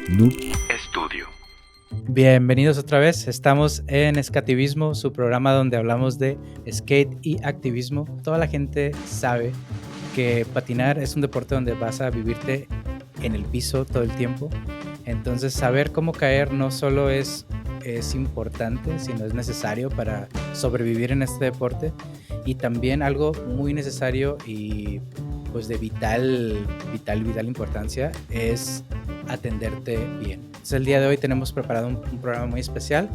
Noob Estudio. Bienvenidos otra vez, estamos en Skatevismo, su programa donde hablamos de skate y activismo. Toda la gente sabe que patinar es un deporte donde vas a vivirte en el piso todo el tiempo. Entonces saber cómo caer no solo es importante, sino es necesario para sobrevivir en este deporte. Y también algo muy necesario y pues de vital importancia es atenderte bien. Entonces el día de hoy tenemos preparado un programa muy especial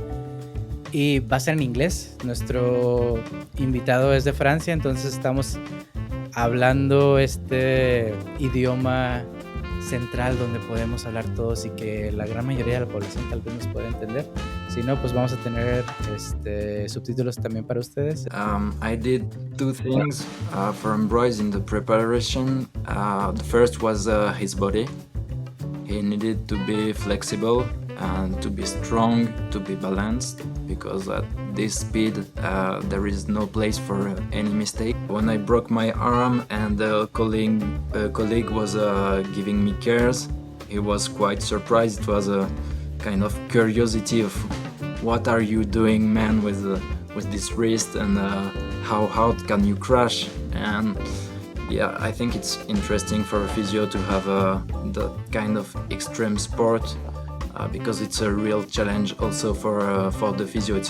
y va a ser en inglés. Nuestro invitado es de Francia, entonces estamos hablando este idioma central donde podemos hablar todos y que la gran mayoría de la población tal vez nos pueda entender. Si no, pues vamos a tener subtítulos también para ustedes. I did two things for Ambroise in the preparation. The first was his body. He needed to be flexible and to be strong, to be balanced, because at this speed there is no place for any mistake. When I broke my arm and a colleague was giving me cares, he was quite surprised. It was a kind of curiosity of what are you doing, man, with this wrist, and how hard can you crash? And yeah, I think it's interesting for a physio to have that kind of extreme sport because it's a real challenge also for the physio.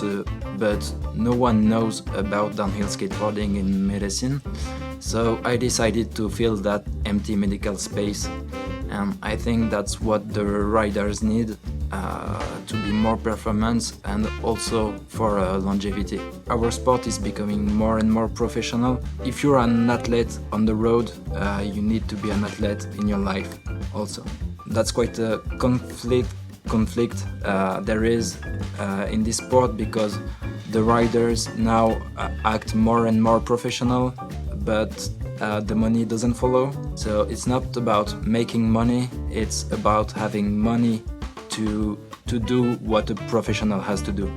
But no one knows about downhill skateboarding in medicine, so I decided to fill that empty medical space, and I think that's what the riders need. To be more performance and also for longevity. Our sport is becoming more and more professional. If you're an athlete on the road, you need to be an athlete in your life also. That's quite a conflict there is in this sport, because the riders now act more and more professional, but the money doesn't follow. So it's not about making money, it's about having money to do what a professional has to do.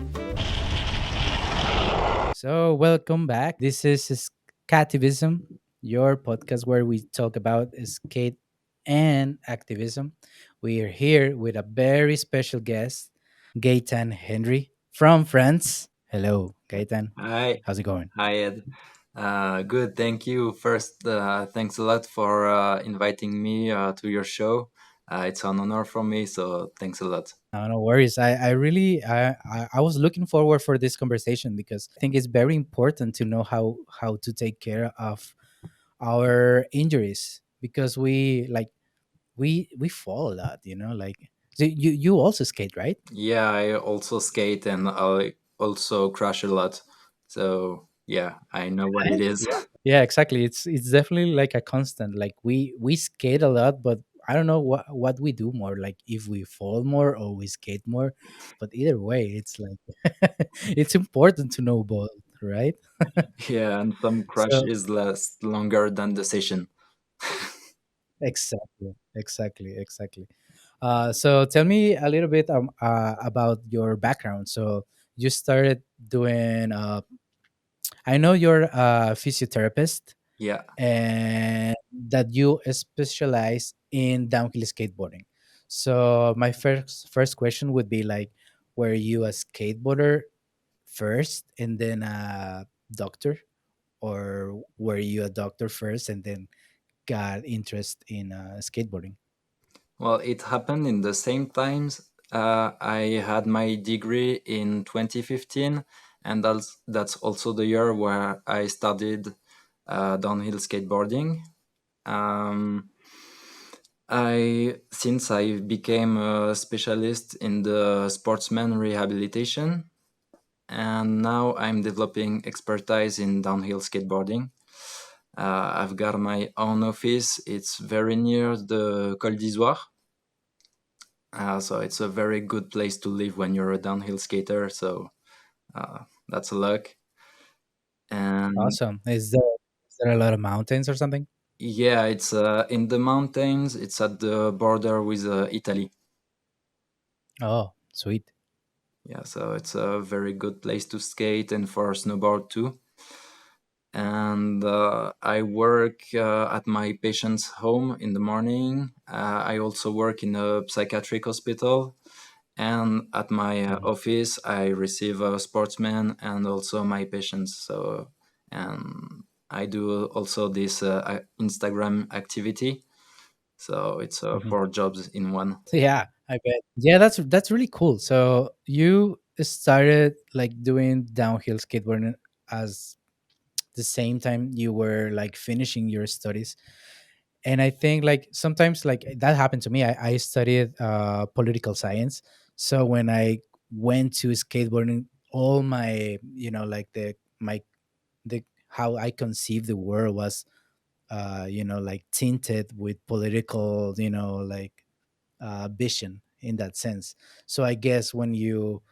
So welcome back. This is Skativism, your podcast where we talk about skate and activism. We are here with a very special guest, Gaëtan Henry from France. Hello, Gaëtan. Hi. How's it going? Hi, Ed. Good, thank you. First, thanks a lot for inviting me to your show. It's an honor for me, so thanks a lot. No worries. I really I was looking forward for this conversation because I think it's very important to know how to take care of our injuries because we fall a lot, like so you also skate, right? Yeah, I also skate and I also crash a lot. So yeah, I know what it is. Yeah, exactly. It's definitely like a constant. Like we skate a lot, but I don't know what we do more, like if we fall more or we skate more. But either way, it's like it's important to know both, right? Yeah, and some So crashes last longer than the session. exactly. So tell me a little bit about your background. So you started doing. I know you're a physiotherapist, Yeah. and that you specialize in downhill skateboarding. So my first question would be like, were you a skateboarder first and then a doctor, or were you a doctor first and then got interest in skateboarding? Well, it happened in the same times. I had my degree in 2015, and that's also the year where I started downhill skateboarding. Um, I since I became a specialist in the sportsman rehabilitation, and now I'm developing expertise in downhill skateboarding. I've got my own office. It's very near the Col d'Isoire. So it's a very good place to live when you're a downhill skater. So that's a luck. And Awesome. Is there a lot of mountains or something? yeah, it's in the mountains. It's at the border with Italy. Oh, sweet. Yeah, so it's a very good place to skate and for snowboard too. and I work at my patient's home in the morning. I also work in a psychiatric hospital, and at my Mhm. office I receive sportsmen and also my patients. So, and I do also this Instagram activity. So it's Mhm. 4 jobs in one. Yeah, I bet. Yeah, that's really cool. So you started like doing downhill skateboarding as the same time you were like finishing your studies. And I think like sometimes like that happened to me. I studied political science. So when I went to skateboarding, all my, like the how I conceived the world was like tinted with political, like vision in that sense. So I guess when you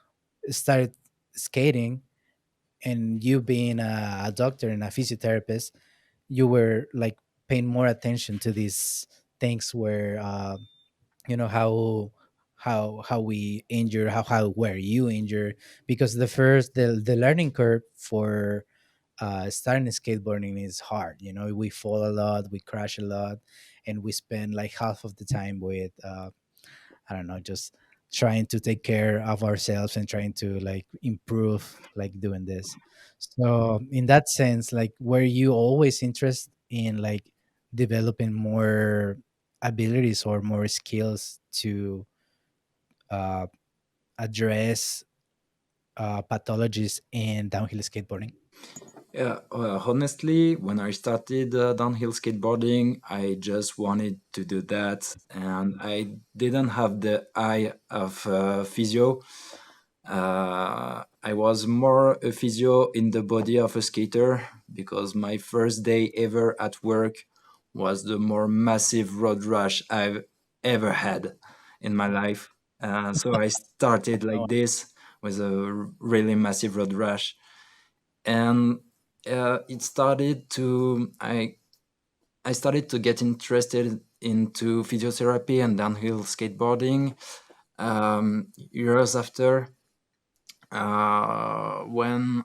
started skating, and you being a doctor and a physiotherapist, you were like paying more attention to these things where how we injure, how were you injured, because the learning curve for starting skateboarding is hard. We fall a lot, we crash a lot, and we spend like half of the time with I don't know, just trying to take care of ourselves and trying to like improve, like doing this. So in that sense, like were you always interested in like developing more abilities or more skills to uh, address pathologies in downhill skateboarding? Yeah, honestly, when I started downhill skateboarding, I just wanted to do that, and I didn't have the eye of physio. I was more a physio in the body of a skater because my first day ever at work was the more massive road rash I've ever had in my life. So I started Oh, like this with a really massive road rash, and it started to I started to get interested into physiotherapy and downhill skateboarding years after, when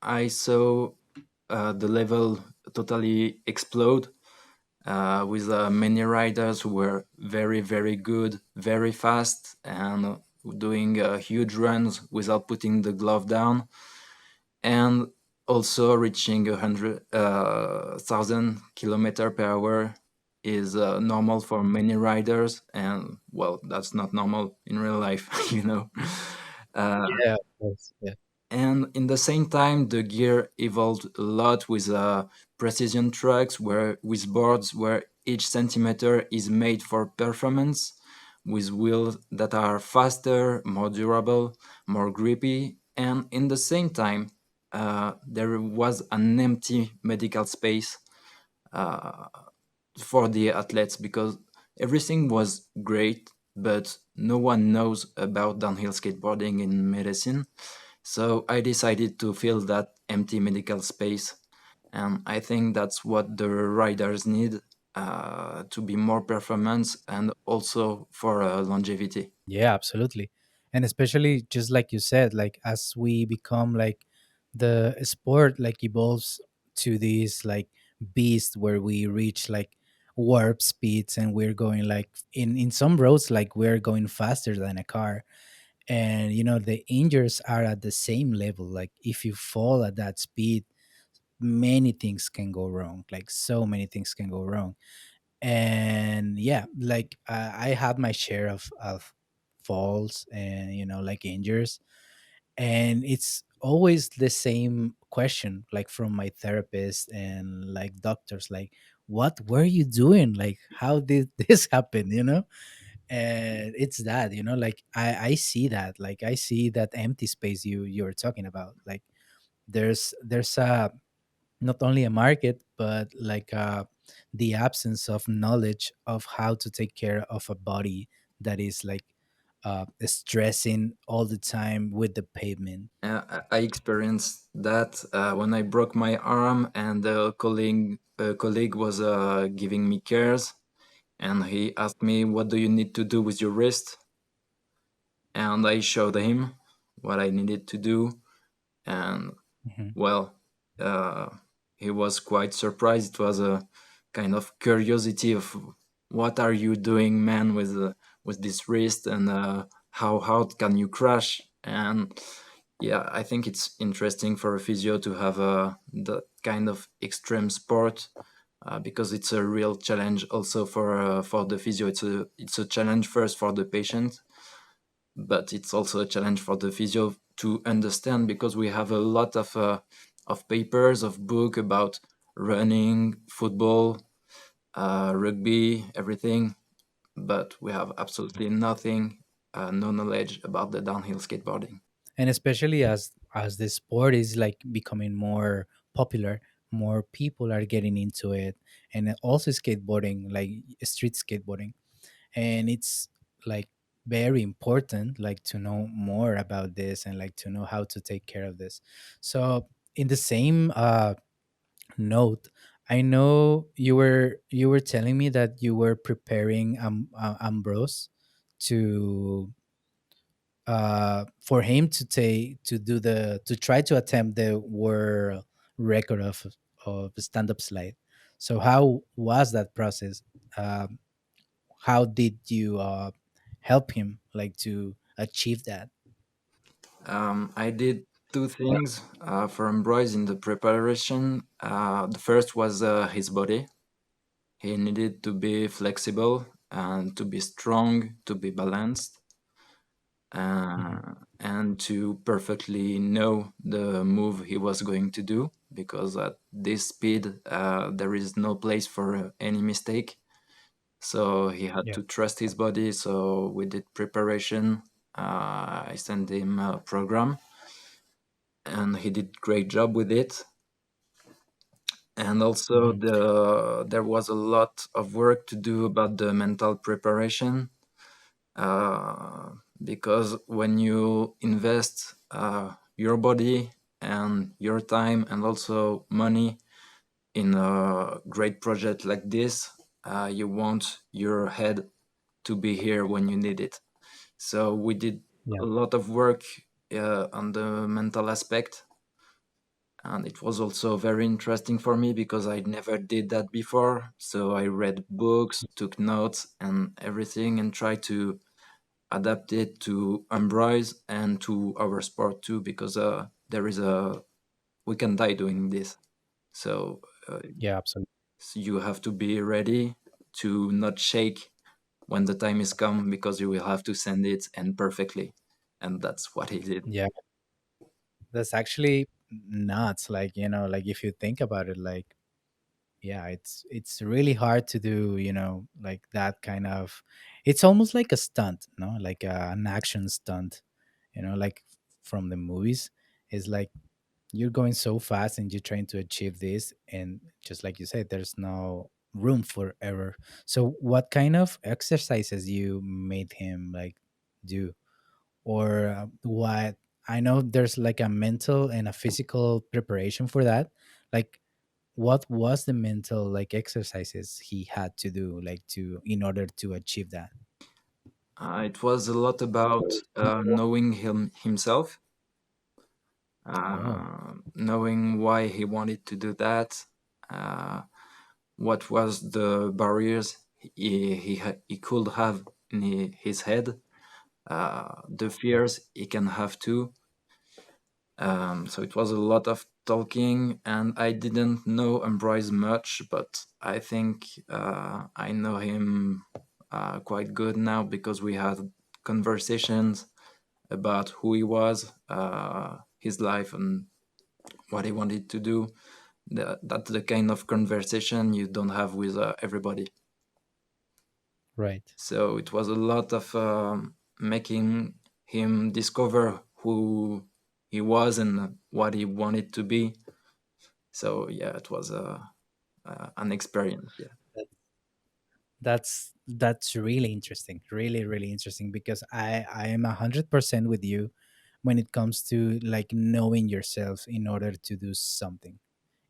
I saw the level totally explode, with many riders who were very, very good, very fast, and doing huge runs without putting the glove down, and also reaching 100,000 kilometer per hour is normal for many riders, and well, that's not normal in real life, you know. Uh, yeah, of course. Yeah. and in the same time, the gear evolved a lot with precision trucks, where with boards where each centimeter is made for performance, with wheels that are faster, more durable, more grippy, and in the same time, there was an empty medical space uh, for the athletes, because everything was great, but no one knows about downhill skateboarding in medicine. So I decided to fill that empty medical space. And I think that's what the riders need, to be more performance and also for longevity. Yeah, absolutely. And especially just like you said, like as we become like the sport like evolves to this like beast where we reach like warp speeds, and we're going like in some roads like we're going faster than a car. And the injuries are at the same level. Like if you fall at that speed, many things can go wrong, like so many things can go wrong. And yeah, like I had my share of falls and like injuries. And it's always the same question, like from my therapist and like doctors, like what were you doing, like how did this happen, and it's that, like I see that, like I see that empty space you're talking about. Like there's a not only a market, but like the absence of knowledge of how to take care of a body that is like stressing all the time with the pavement. I experienced that when I broke my arm, and a colleague was giving me cares, and he asked me, "What do you need to do with your wrist?" And I showed him what I needed to do, and Mhm. well, uh, he was quite surprised. It was a kind of curiosity of what are you doing, man, with this wrist, and how hard can you crash? And yeah, I think it's interesting for a physio to have that kind of extreme sport, because it's a real challenge also for the physio. It's a challenge first for the patient, but it's also a challenge for the physio to understand, because we have a lot of papers, of book about running, football, rugby, everything, but we have absolutely nothing, no knowledge about the downhill skateboarding. And especially as the sport is like becoming more popular, more people are getting into it, and also skateboarding, like street skateboarding, and it's like very important like to know more about this and like to know how to take care of this. So in the same note, I know you were telling me that you were preparing Ambrose to for him to take to do the to try to attempt the world record of stand up slide. So how was that process? Um, how did you help him like to achieve that? I did two things for Ambroise in the preparation. The first was his body. He needed to be flexible and to be strong, to be balanced, Mhm. and to perfectly know the move he was going to do, because at this speed there is no place for any mistake. So he had Yeah. to trust his body. So we did preparation. I sent him a program, and he did great job with it. And also Mhm. there was a lot of work to do about the mental preparation, uh, because when you invest your body and your time and also money in a great project like this, you want your head to be here when you need it. So we did Yeah. a lot of work on the mental aspect, and it was also very interesting for me because I never did that before. So I read books, took notes and everything, and tried to adapt it to Ambroise and to our sport too, because there is a we can die doing this. So Yeah, absolutely. you have to be ready to not shake when the time is come, because you will have to send it and perfectly, and that's what he did. Yeah, that's actually nuts. Like, like if you think about it, like, yeah, it's really hard to do, like that kind of, it's almost like a stunt, like an action stunt, like from the movies. It's like you're going so fast and you're trying to achieve this, and just like you said, there's no room for error. So what kind of exercises you made him like do, or what? I know there's like a mental and a physical preparation for that. Like, what was the mental like exercises he had to do like to in order to achieve that? It was a lot about knowing himself, Oh, knowing why he wanted to do that, uh, what was the barriers he could have in his head, the yeah, fears he can have too. So it was a lot of talking, and I didn't know Ambroise much, but I think I know him quite good now, because we had conversations about who he was, his life, and what he wanted to do. That's the kind of conversation you don't have with everybody. right. So it was a lot of making him discover who he was and what he wanted to be. So yeah, it was an experience. Yeah. That's really interesting, really really interesting, because I am 100% with you when it comes to like knowing yourself in order to do something.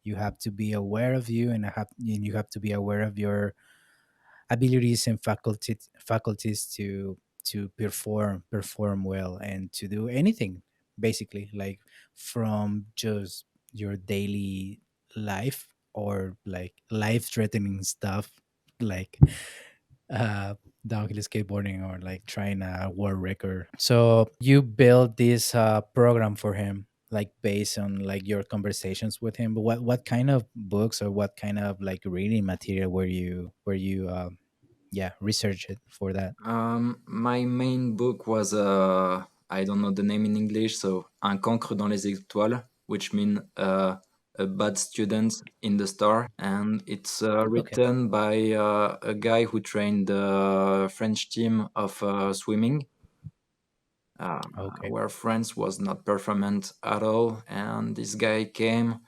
You have to be aware of you, and you have to be aware of your abilities and faculties to perform well and to do anything, basically, like from just your daily life or like life threatening stuff like uh downhill skateboarding or like trying a world record. So you built this program for him like based on like your conversations with him. But what kind of books or what kind of like reading material were you yeah, research it for that? My main book was I don't know the name in English, so Un cancre dans les étoiles, which means a bad student in the star, and it's Okay. written by a guy who trained the French team of swimming, uh, Okay. where France was not performant at all, and this guy came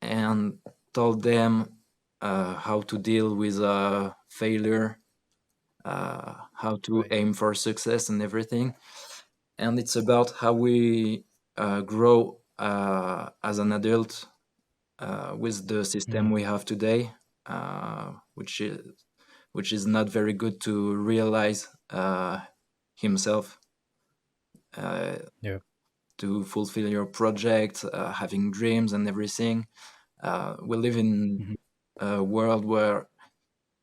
and told them how to deal with failure, how to Right. aim for success and everything. And it's about how we grow as an adult with the system Mhm. we have today, which is not very good to realize himself, uh, Yeah. to fulfill your project, having dreams and everything. We live in Mhm. a world where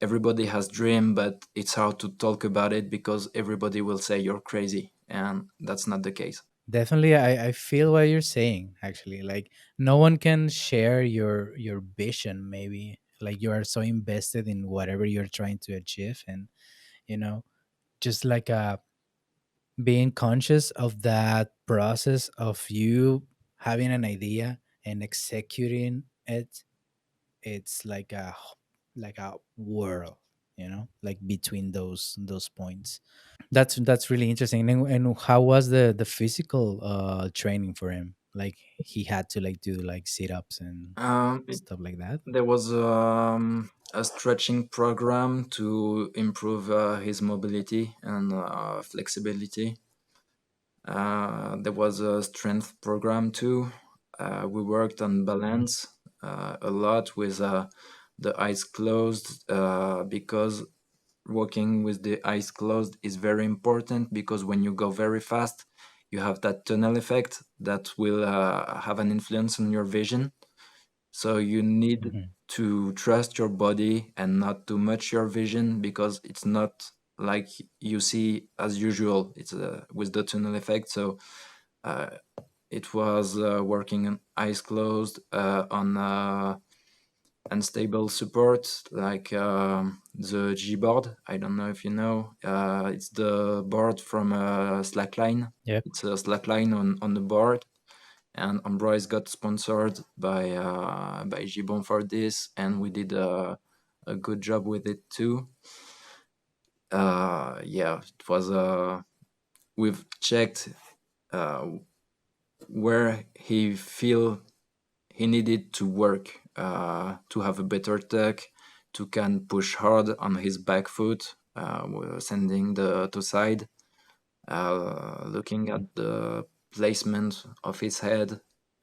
everybody has dream, but it's hard to talk about it because everybody will say you're crazy, and that's not the case. Definitely, I feel what you're saying. Actually, like no one can share your vision. Maybe like you are so invested in whatever you're trying to achieve, and you know, just like being conscious of that process of you having an idea and executing it. It's like a world, like between those points. That's really interesting. And how was the physical training for him? Like he had to like do like sit-ups and It, stuff like that. there was a stretching program to improve his mobility and flexibility. There was a strength program too. We worked on Mhm. balance a lot with the eyes closed, because walking with the eyes closed is very important, because when you go very fast, you have that tunnel effect that will have an influence on your vision. So you need Mhm. to trust your body and not too much your vision, because it's not like you see as usual. It's with the tunnel effect. So uh, it was working on eyes closed, on unstable support, like the G board. I don't know if you know. It's the board from Slackline. Yeah. It's a Slackline on the board, and Ambroise got sponsored by Gibbon for this, and we did a good job with it too. Yeah, it was. We've checked uh, where he feel he needed to work to have a better tech, to can push hard on his back foot, sending the to side, looking at the placement of his head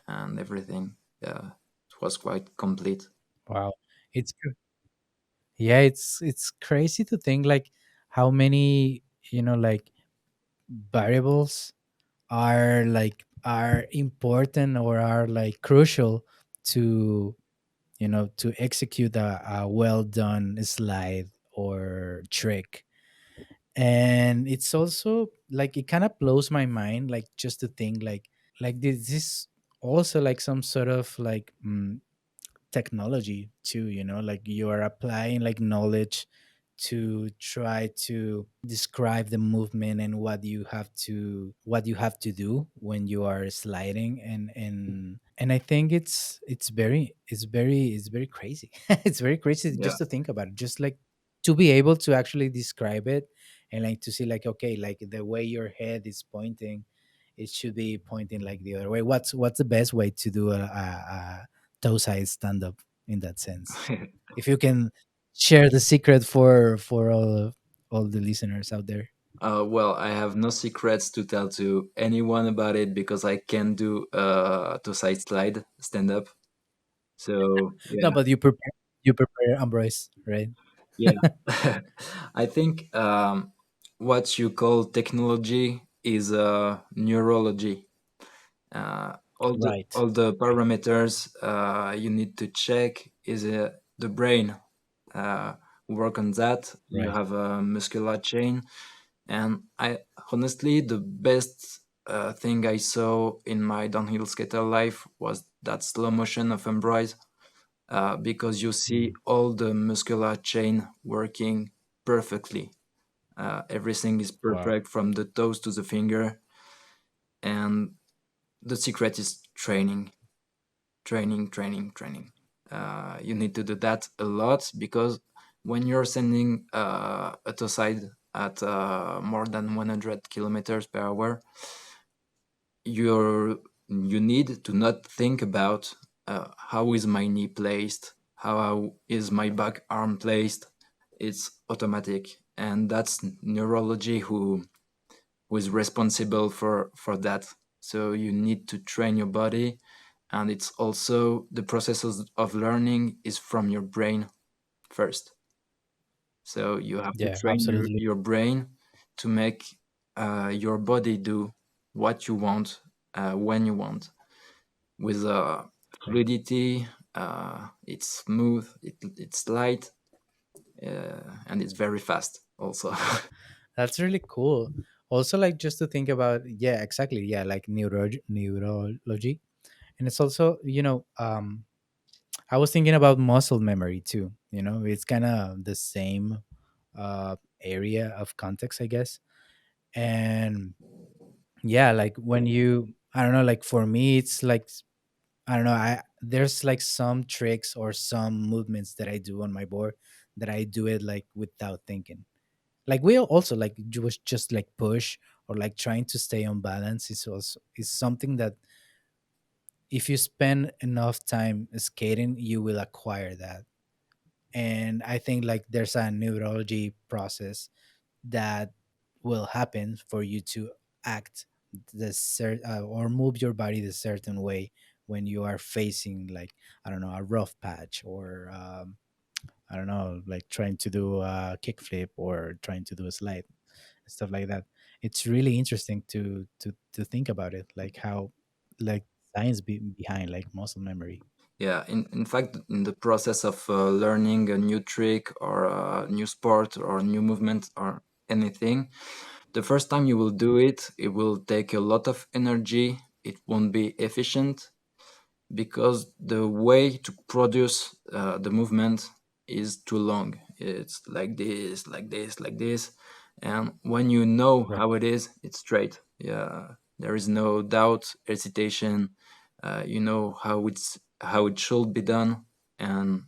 and everything. Yeah, it was quite complete. Wow. Yeah, it's crazy to think like how many, like variables are important or are like crucial to to execute a well done slide or trick. And it's also like it kind of blows my mind, like just to think like this is also like some sort of like technology too, like you are applying like knowledge to try to describe the movement and what you have to do when you are sliding. And I think it's very crazy. It's very crazy Yeah, just to think about it, just like to be able to actually describe it and like to see like, okay, like the way your head is pointing, it should be pointing like the other way. What's the best way to do a toe side stand up in that sense? If you can share the secret for all the listeners out there. well, I have no secrets to tell to anyone about it, because I can do to side slide stand up. So No, yeah, but you prepare Ambroise, right? yeah. I think what you call technology is neurology. Right. all the parameters you need to check is the brain uh, work on that. You Right. have a muscular chain, and I honestly the best thing I saw in my downhill skater life was that slow motion of embrace, because you see Mm. all the muscular chain working perfectly. Everything is Wow. perfect from the toes to the finger, and the secret is training, training, training, training. You need to do that a lot, because when you're sending a toe side at more than 100 kilometers per hour, you need to not think about how is my knee placed, how is my back arm placed. It's automatic, and that's neurology who is responsible for that. So you need to train your body, and it's also the processes of learning is from your brain first. So you have to Yeah, train absolutely. your brain to make your body do what you want, when you want, with fluidity. It's smooth, it's light, and it's very fast also. That's really cool. Also, like just to think about, yeah, exactly, yeah, like neurology, and it's also, I was thinking about muscle memory too. It's kind of the same area of context, I guess. And yeah, like when I don't know, like for me, it's like I don't know, I there's like some tricks or some movements that I do on my board that I do it like without thinking. Like we also like was just like push or like trying to stay on balance is also is something that if you spend enough time skating, you will acquire that. And I think like there's a neurology process that will happen for you to act or move your body the certain way when you are facing like I don't know, a rough patch, or I don't know, like trying to do a kickflip or trying to do a slide, stuff like that. It's really interesting to think about it, like how like science behind like muscle memory. Yeah, in fact, in the process of learning a new trick or a new sport or new movement or anything, the first time you will do it, it will take a lot of energy. It won't be efficient, because the way to produce the movement is too long. It's like this, like this, like this. And when you know Right. how it is, it's straight. Yeah, there is no doubt, hesitation. You know how it should be done, and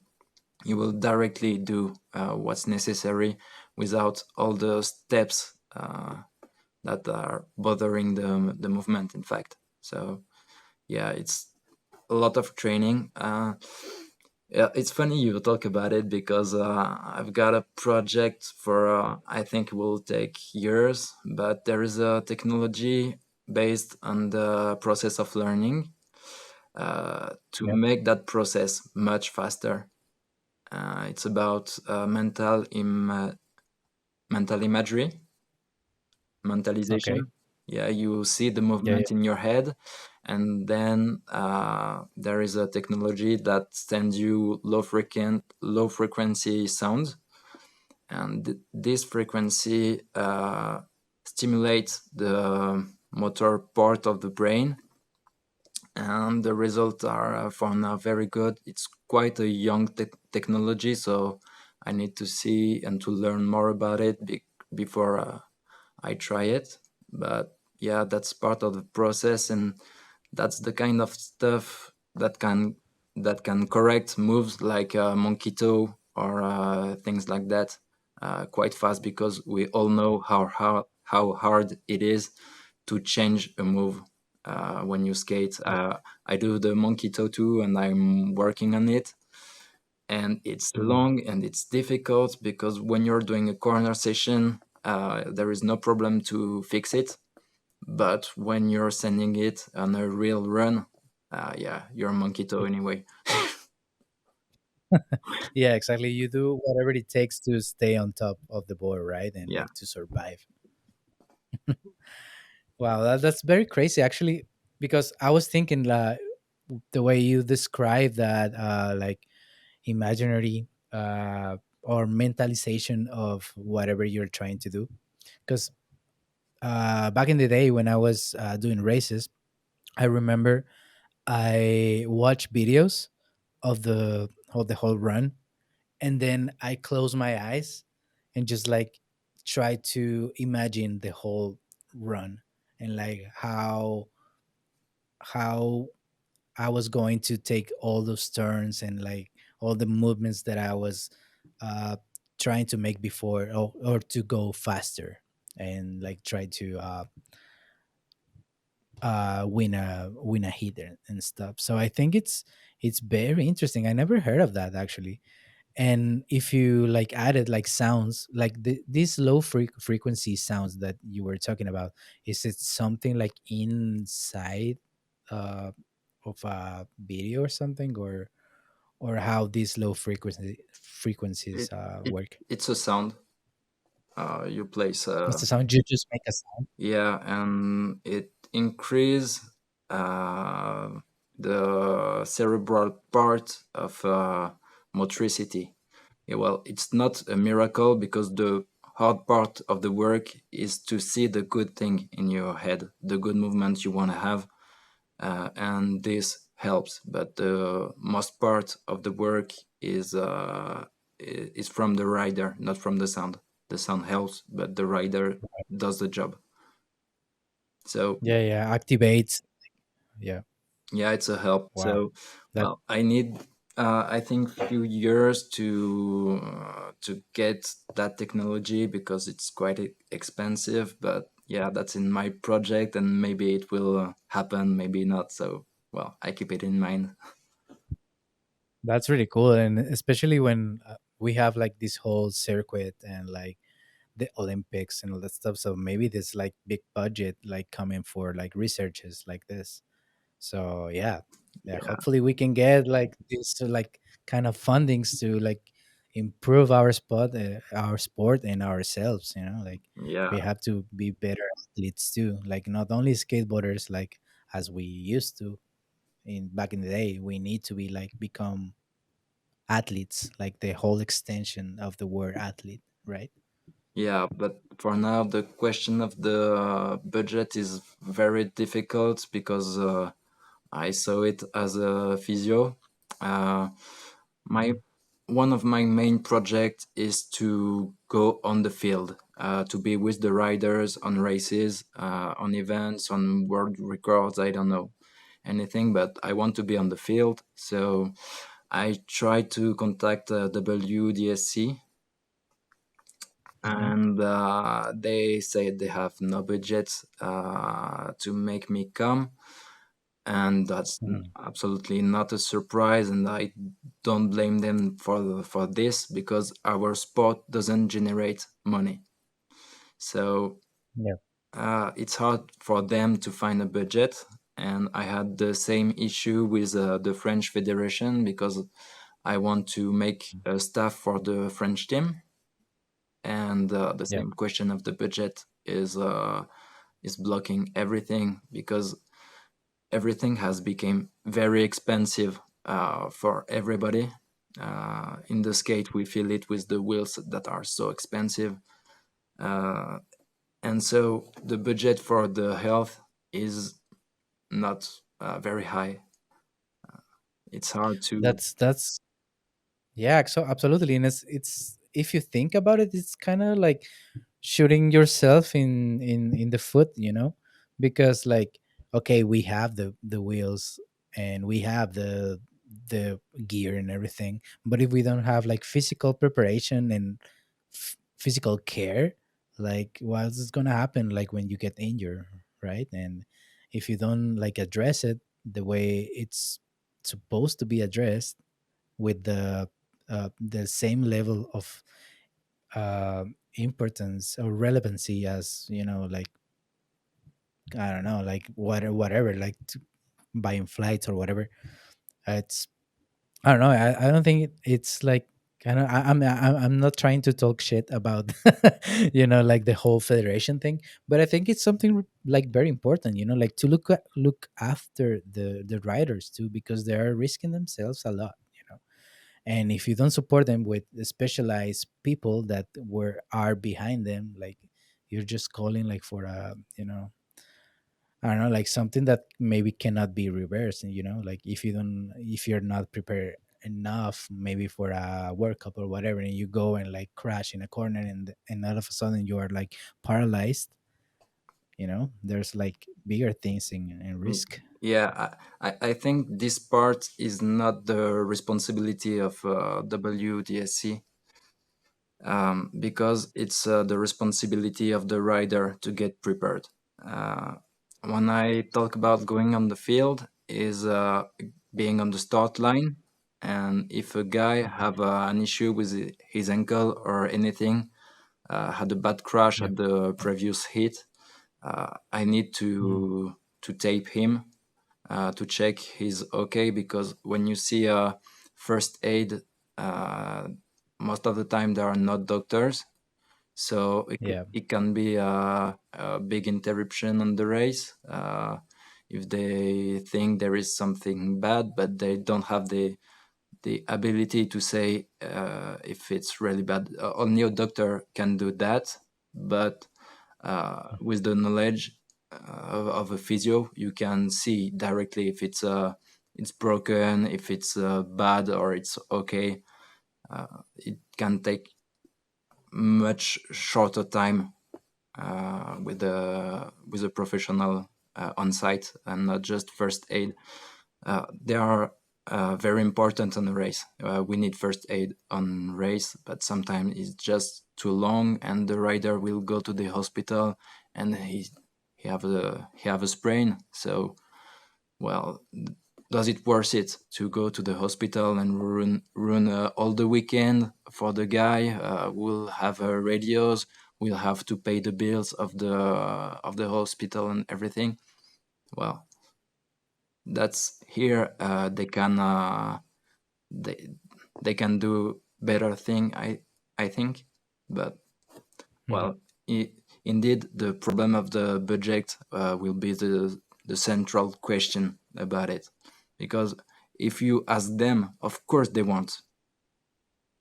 you will directly do what's necessary without all the steps that are bothering the movement. In fact, so yeah, it's a lot of training. Yeah, it's funny you talk about it, because I've got a project for I think it will take years, but there is a technology based on the process of learning to Yeah. make that process much faster. It's about mental imagery, Okay. mentalization. Yeah, you see the Yeah. Yeah. movement in your head, and then there is a technology that sends you low frequency sounds, and this frequency stimulates the motor part of the brain, and the results are for now very good. It's quite a young technology, so I need to see and to learn more about it before I try it. But yeah, that's part of the process, and that's the kind of stuff that can correct moves like monkey toe or things like that quite fast, because we all know how hard it is to change a move when you skate. I do the monkey toe too, and I'm working on it, and it's Mhm. long and it's difficult, because when you're doing a corner session, there is no problem to fix it. But when you're sending it on a real run, yeah, you're a monkey toe anyway. Yeah, exactly. You do whatever it takes to stay on top of the board, right? And Yeah. like to survive. Wow, that's very crazy. Actually, because I was thinking the way you describe that, like imaginary or mentalization of whatever you're trying to do. Because back in the day when I was doing races, I remember I watched videos of the whole run, and then I close my eyes and just like try to imagine the whole run, and like how I was going to take all those turns and like all the movements that I was uh, trying to make before, or to go faster and like try to win a hit and stuff. So I think it's very interesting. I never heard of that actually. And if you like added like sounds like these low frequency sounds that you were talking about, is it something like inside uh, of a video or something, or how these low frequencies It, it work? it's a sound. You place It's the sound, you just make a sound. yeah, and it increase uh, the cerebral part of motricity. Yeah, well, it's not a miracle because the hard part of the work is to see the good thing in your head, the good movement you want to have, and this helps. But the most part of the work is from the rider, not from the sound. The sound helps, but the rider does the job. So Yeah, yeah, activates. Yeah. yeah, it's a help. Wow. So That well, I need I think few years to get that technology because it's quite expensive. But yeah, that's in my project, and maybe it will happen, maybe not. So well, I keep it in mind. that's really cool, and especially when we have like this whole circuit and like the Olympics and all that stuff. So maybe there's like big budget like coming for like researches like this. So yeah, yeah. Yeah, Hopefully we can get like this like kind of fundings to like improve our sport and ourselves. You know, like yeah, we have to be better athletes too. Like not only skateboarders, like as we used to in back in the day. We need to be like become athletes, like the whole extension of the word athlete, right? yeah. But for now, the question of the budget is very difficult because I saw it as a physio. Uh, my one of my main projects is to go on the field, to be with the riders on races, on events, on world records. I don't know anything, but I want to be on the field. So I try to contact WDSC, Hmm. and they said they have no budget to make me come, and that's Hmm. absolutely not a surprise, and I don't blame them for this because our sport doesn't generate money. So Yeah. it's hard for them to find a budget, and I had the same issue with the French Federation because I want to make a staff for the French team, and the Yeah. same question of the budget is blocking everything because everything has become very expensive for everybody. In the skate, we feel it with the wheels that are so expensive, uh, and so the budget for the health is not very high. It's hard to. That's yeah, so absolutely. And it's if you think about it, it's kind of like shooting yourself in the foot, you know, because like okay, we have the wheels and we have the gear and everything, but if we don't have like physical preparation and physical care, like what's gonna happen like when you get injured, right? And if you don't like address it the way it's supposed to be addressed, with the same level of importance or relevancy as, you know, like I don't know, like whatever, like buying flights or whatever. It's I don't know. I don't think it's like. kind of, I'm not trying to talk shit about like the whole federation thing, but I think it's something like very important, like to look after the riders too, because they are risking themselves a lot, and if you don't support them with the specialized people that are behind them, like you're just calling like for a, I don't know, like something that maybe cannot be reversed. And like if you're not prepared enough, maybe for a World Cup or whatever, and you go and like crash in a corner, and all of a sudden you are like paralyzed. There's like bigger things in Mm, risk. Yeah, I think this part is not the responsibility of WDSC, because it's the responsibility of the rider to get prepared. Uh, when I talk about going on the field, is being on the start line, and if a guy Mhm. have an issue with his ankle or anything, had a bad crash Yeah. at the previous hit, I need Mm. to tape him, to check he's okay, because when you see a first aid, uh, most of the time there are not doctors, so Yeah. it can be a big interruption on the race, if they think there is something bad, but they don't have the ability to say if it's really bad. Only a doctor can do that, but with the knowledge of a physio, you can see directly if it's broken, if it's bad, or it's okay. It can take much shorter time with a professional on site, and not just first aid. They are very important on the race. We need first aid on race, but sometimes it's just too long, and the rider will go to the hospital, and he have a sprain. So, well, does it worth it to go to the hospital and ruin all the weekend for the guy? We'll have radios. We'll have to pay the bills of the hospital and everything. Well, that's here. They they can do better thing. I think, but Mhm. well, indeed, the problem of the budget will be the central question about it, because if you ask them, of course they want.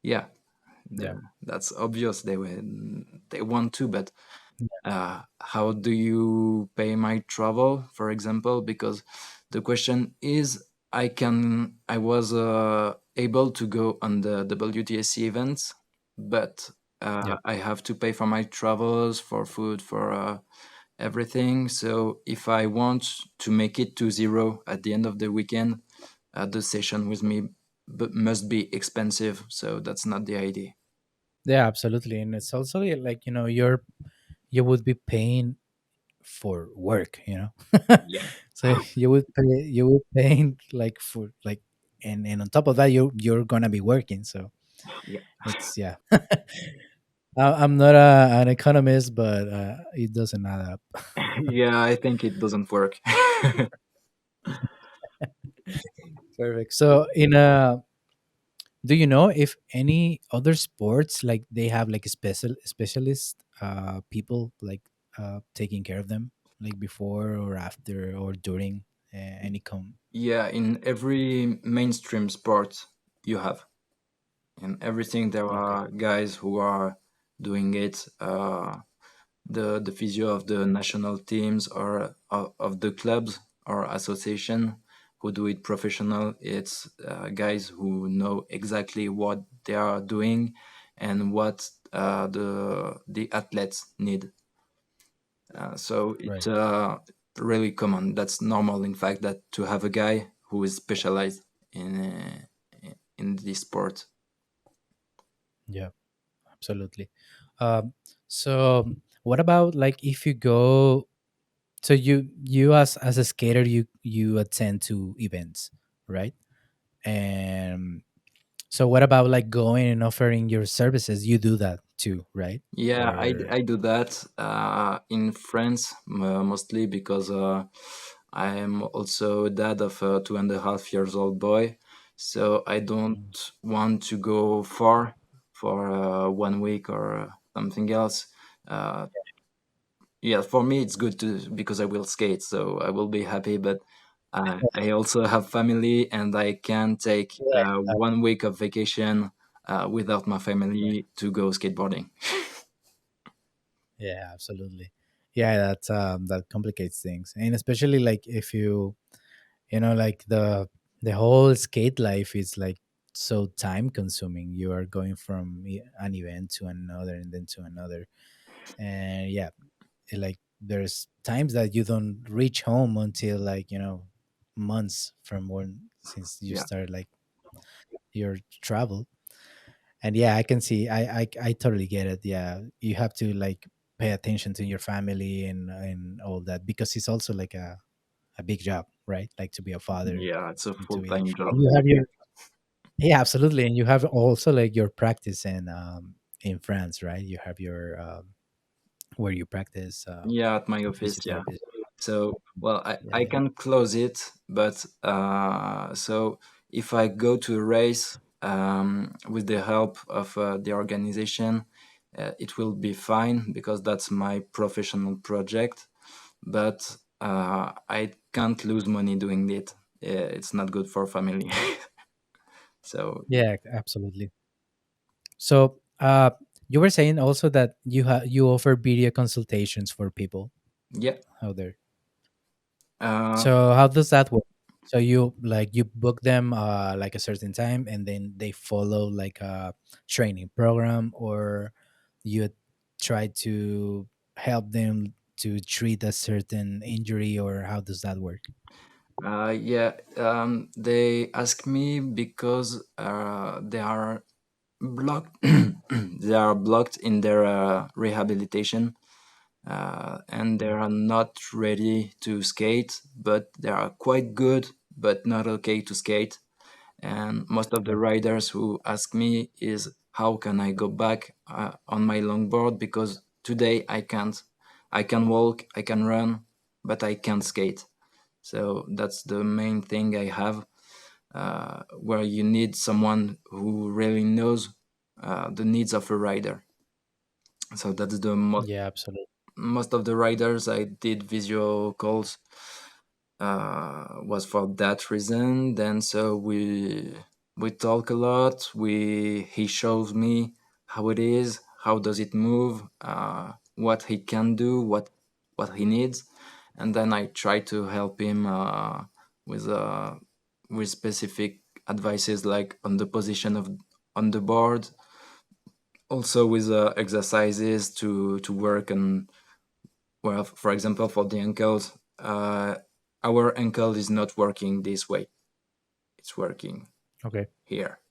Yeah, Yeah. that's obvious. They want to, but how do you pay my travel, for example? Because the question is, I was able to go on the WTSC events, but Yeah. I have to pay for my travels, for food, for everything. So if I want to make it to zero at the end of the weekend, the session with me must be expensive. So that's not the idea. Yeah, absolutely. And it's also like, you would be paying for work, Yeah. so you would paying like for like, and on top of that, you're gonna be working. So Yeah. it's, yeah. I'm not an economist, but it doesn't add up. Yeah, I think it doesn't work. Perfect. So do you know if any other sports, like they have like specialist people, like taking care of them, like before or after or during any Yeah, in every mainstream sport you have. In everything there Okay. are guys who are doing it. The physio of the national teams, or of the clubs or association who do it professional. It's guys who know exactly what they are doing and what the athletes need. So it's Right. really common. That's normal, in fact, that to have a guy who is specialized in this sport. Yeah, absolutely. um so what about like if you go, so you as a skater, you attend to events, right? And so what about like going and offering your services? You do that too, right? Yeah, Or I do that in France, mostly because I am also a dad of a 2.5 years old boy. so I don't Mm. want to go far for 1 week or something else. Uh, yeah, for me it's good to because I will skate, so I will be happy. But I also have family, and I can take Yeah, 1 week of vacation without my right. family to go skateboarding. Yeah, absolutely. Yeah, that complicates things, and especially like if like the whole skate life is like so time consuming. You are going from an event to another and then to another, and yeah, like there's times that you don't reach home until like months from when since you Yeah, start like your travel. And yeah, I can see, I totally get it. Yeah, you have to like pay attention to your family and all that, because it's also like a big job, right? Like to be a father yeah, it's a and to full be, time and job. you have your, yeah, absolutely. And you have also like your practice in France, right? You have your where you practice Yeah, at my office. Yeah. physiotherapy. So, well, I Yeah. can close it, but so if I go to a race with the help of the organization, it will be fine because that's my professional project. But I can't lose money doing it. It's not good for family. So, Yeah, absolutely. So you were saying also that you offer video consultations for people yeah. out there. Uh, So how does that work? So you book them like a certain time, and then they follow like a training program, or you try to help them to treat a certain injury, or how does that work? yeah, they ask me because they are blocked. They are blocked in their rehabilitation, and they are not ready to skate, but they are quite good, but not okay to skate. And most of the Right. riders who ask me is how can I go back on my longboard because today I can't. I can walk, I can run, but I can't skate. So that's the main thing I have, where you need someone who really knows the needs of a rider. So that's the Yeah, absolutely. most of the riders I did visual calls was for that reason. Then so we talk a lot. We he shows me how it is, how does it move, what he can do, what he needs, and then I try to help him with uh, with specific advices like on the position of on the board, also with exercises to work on. Well, for example, for the ankles, our ankle is not working this way. It's working Okay. here.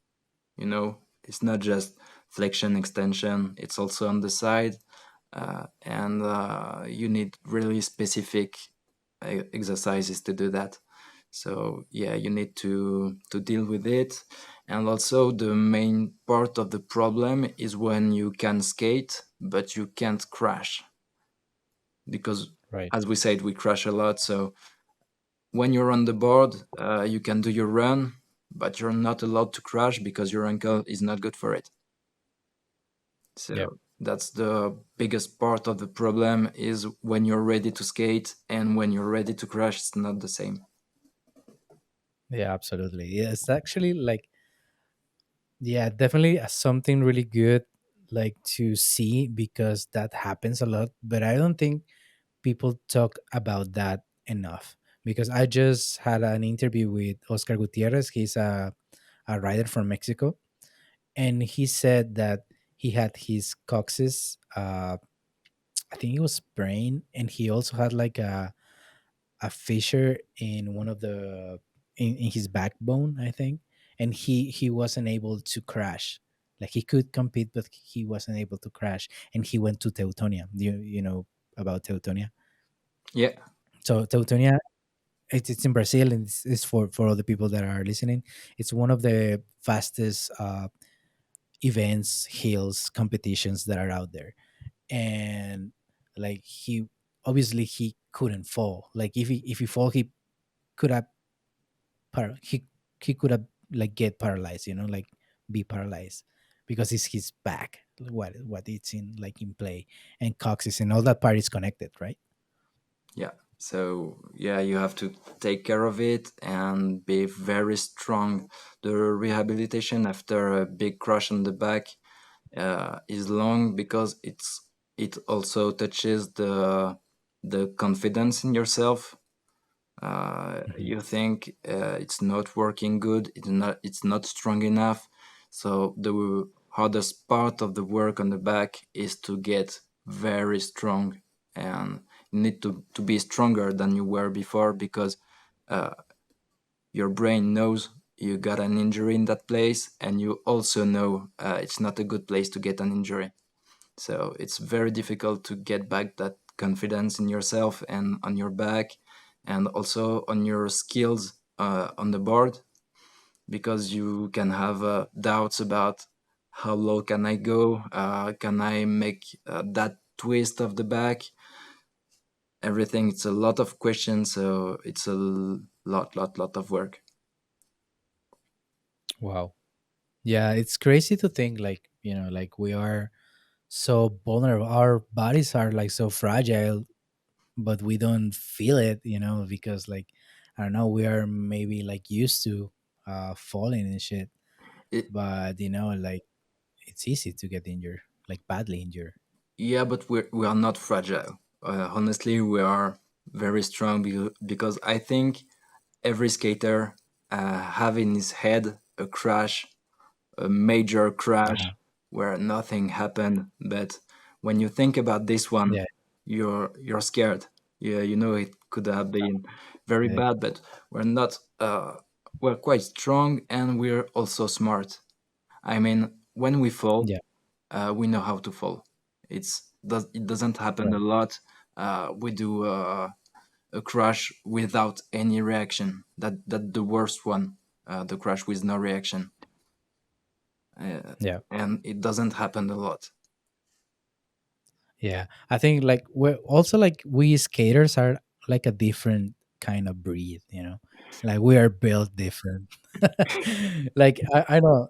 It's not just flexion, extension. It's also on the side, and you need really specific exercises to do that. So yeah, you need to deal with it. And also the main part of the problem is when you can skate but you can't crash because, Right. as we said, we crash a lot. So when you're on the board, you can do your run, but you're not allowed to crash because your ankle is not good for it. Yeah. So that's the biggest part of the problem is when you're ready to skate and when you're ready to crash, it's not the same. Yeah, absolutely. Yeah, it's actually like, yeah, definitely something really good like to see, because that happens a lot, but I don't think people talk about that enough. Because I just had an interview with Oscar Gutierrez. He's a writer from Mexico, and he said that he had his coccyx, I think it was sprained, and he also had like a fissure in one of the in his backbone, I think, and he wasn't able to crash. Like he could compete, but he wasn't able to crash, and he went to Teutonia. You know about Teutonia? Yeah, So Teutonia, it's in Brazil, and it's for all the people that are listening. It's one of the fastest events, hills, competitions that are out there. And like he obviously he couldn't fall. Like if he fall, he could have he could have like get paralyzed, like be paralyzed because it's his back, what it's in like in play, and coccyx and all that part is connected, right? Yeah. So yeah, you have to take care of it and be very strong. The rehabilitation after a big crash on the back is long because it also touches the confidence in yourself. Mhm. You think it's not working good, it's not strong enough. So the hardest part of the work on the back is to get very strong, and you need to be stronger than you were before, because uh, your brain knows you got an injury in that place, and you also know it's not a good place to get an injury. So it's very difficult to get back that confidence in yourself and on your back, and also on your skills on the board, because you can have doubts about how low can I go, can I make that twist of the back, everything. It's a lot of questions, so it's a lot of work. Wow. Yeah, it's crazy to think like, like we are so vulnerable. Our bodies are like so fragile, but we don't feel it, because like I don't know, we are maybe like used to falling and shit. It, But like it's easy to get injured, like badly injured. yeah, but we are not fragile. Honestly, we are very strong, because I think every skater have in his head a crash, a major crash Uh-huh. where nothing happened. But when you think about this one, Yeah. you're scared. Yeah, you know it could have been very Yeah. bad, but we're not. We're quite strong, and we're also smart. I mean, when we fall, Yeah. we know how to fall. It doesn't happen a Right. lot. We do a crash without any reaction. That the worst one. The crash with no reaction, uh, Yeah. and it doesn't happen a lot. Yeah, I think like we're also like we skaters are like a different kind of breed, like we are built different. Like I know,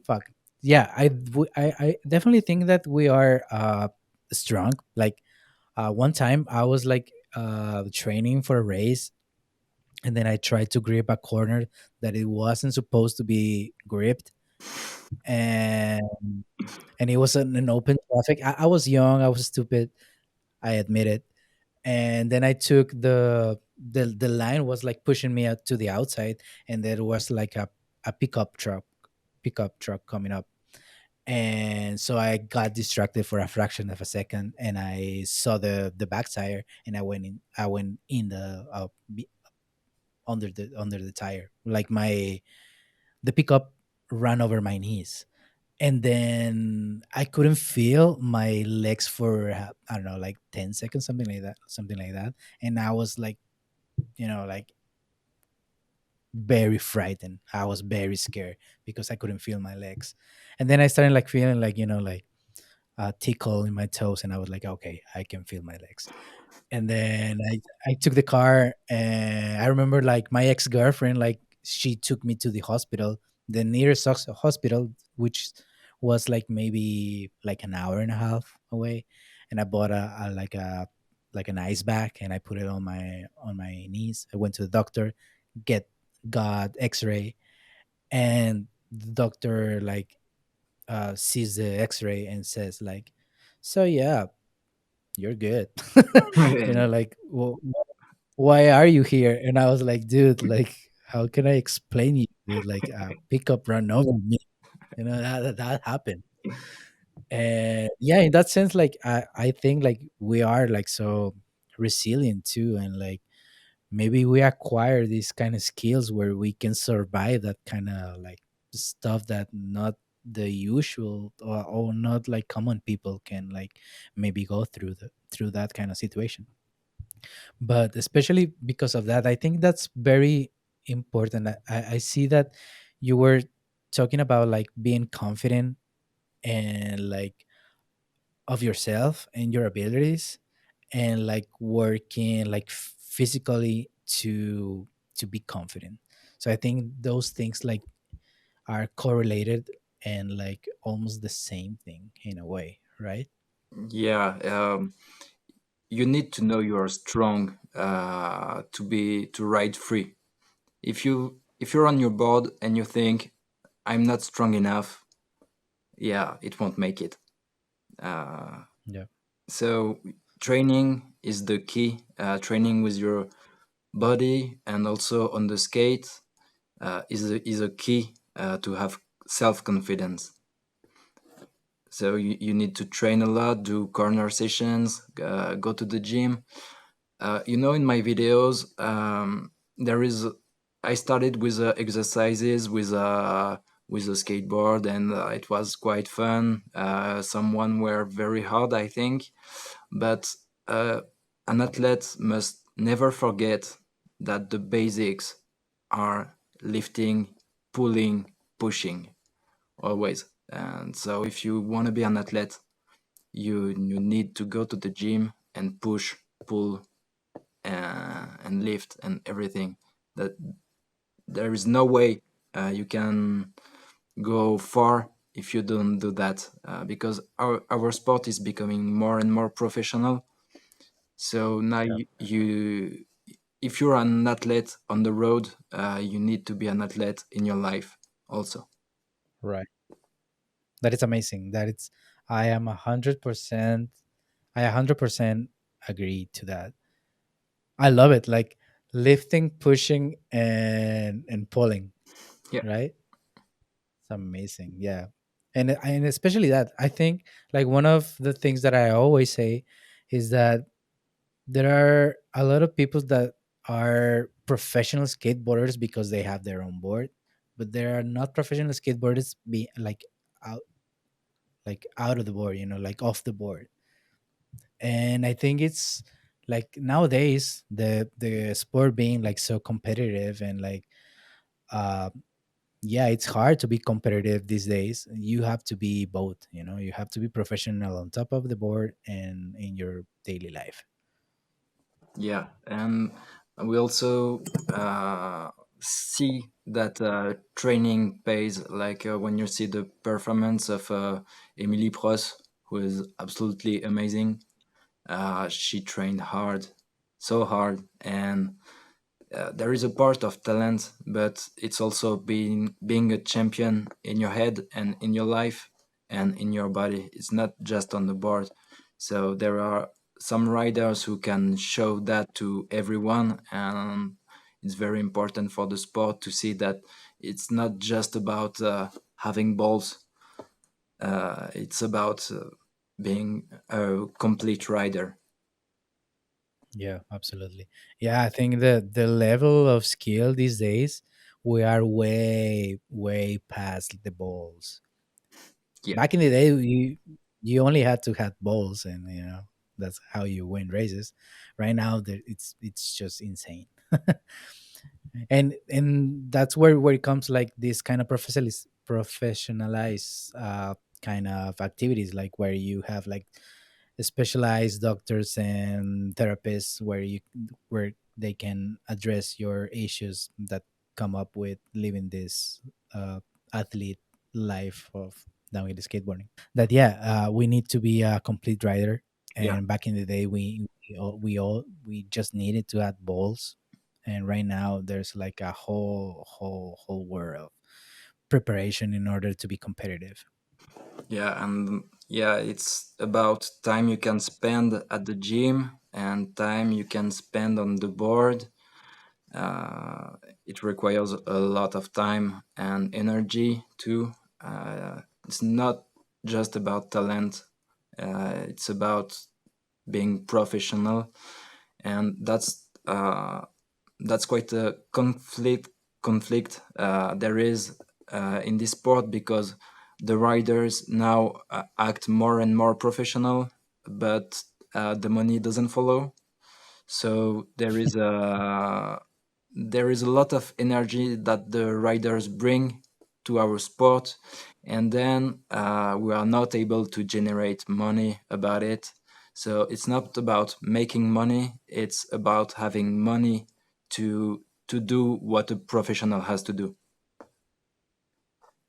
fuck. Yeah, I definitely think that we are strong. Like one time I was like training for a race, and then I tried to grip a corner that it wasn't supposed to be gripped, and it was an open traffic. I was young, I was stupid, I admit it. And then I took the line was like pushing me out to the outside, and there was like a pickup truck coming up. And so I got distracted for a fraction of a second, and I saw the back tire, and I went in under the tire, like the pickup ran over my knees. And then I couldn't feel my legs for I don't know, like 10 seconds, something like that. And I was like, like very frightened. I was very scared because I couldn't feel my legs. And then I started like feeling like, like tickle in my toes, and I was like, okay, I can feel my legs. And then I took the car, and I remember like my ex-girlfriend, like she took me to the hospital, the nearest hospital, which was like maybe like an hour and a half away. And I bought like an ice pack, and I put it on my knees. I went to the doctor, get got x-ray, and the doctor like sees the x-ray and says like, so yeah, you're good. Like, well, why are you here? And I was like, dude, like, how can I explain you, dude? Like, pickup run over me. That happened. And yeah, in that sense, like, I think like we are like so resilient too, and like maybe we acquire these kind of skills where we can survive that kind of like stuff that not the usual, or not like common people can like maybe go through that kind of situation. But especially because of that, I think that's very important. I see that you were talking about like being confident and like of yourself and your abilities, and like working like physically to be confident. So I think those things like are correlated and like almost the same thing in a way, right? Yeah, you need to know you are strong to ride free. If you're on your board and you think I'm not strong enough, yeah, it won't make it. Uh, Yeah. so training is the key. Training with your body and also on the skate is a key to have self confidence. So you need to train a lot, do corner sessions, go to the gym. In my videos, there is. I started with exercises with a skateboard, and it was quite fun. Someone were very hard, I think, but an athlete must never forget that the basics are lifting, pulling, pushing, always. And so, if you want to be an athlete, you need to go to the gym and push, pull, and lift and everything. That there is no way you can go far if you don't do that, because our sport is becoming more and more professional. So now Yeah. if you're an athlete on the road, you need to be an athlete in your life also. Right. That is amazing. That it's I am 100%, I 100% agree to that. I love it. Like lifting, pushing, and pulling, Yeah, right? It's amazing. Yeah. And especially that, I think like one of the things that I always say is that there are a lot of people that are professional skateboarders because they have their own board, but there are not professional skateboarders be out like out of the board, like off the board. And I think it's like nowadays the sport being like so competitive and like uh yeah, it's hard to be competitive these days. You have to be both, you have to be professional on top of the board and in your daily life. yeah, and we also see that training pays. Like when you see the performance of Emily Pros, who is absolutely amazing. She trained hard, so hard, and there is a part of talent, but it's also being a champion in your head and in your life and in your body. It's not just on the board. So there are some riders who can show that to everyone, and it's very important for the sport to see that it's not just about having balls. It's about being a complete rider. Yeah, absolutely. Yeah, I think the level of skill these days, we are way past the balls. Yeah, Back in the day, you only had to have balls, and that's how you win races. Right now, it's just insane. And that's where it comes like this kind of professionalized kind of activities, like where you have like specialized doctors and therapists where they can address your issues that come up with living this athlete life of downhill skateboarding. That yeah, we need to be a complete rider. yeah, And back in the day, we just needed to add balls. And right now, there's like a whole world of preparation in order to be competitive. yeah, and yeah, it's about time you can spend at the gym and time you can spend on the board. Uh, it requires a lot of time and energy too. It's not just about talent. It's about being professional, and that's quite a conflict there is in this sport, because the riders now act more and more professional, but the money doesn't follow. So there is a lot of energy that the riders bring to our sport, and then we are not able to generate money about it. So it's not about making money, it's about having money to do what a professional has to do.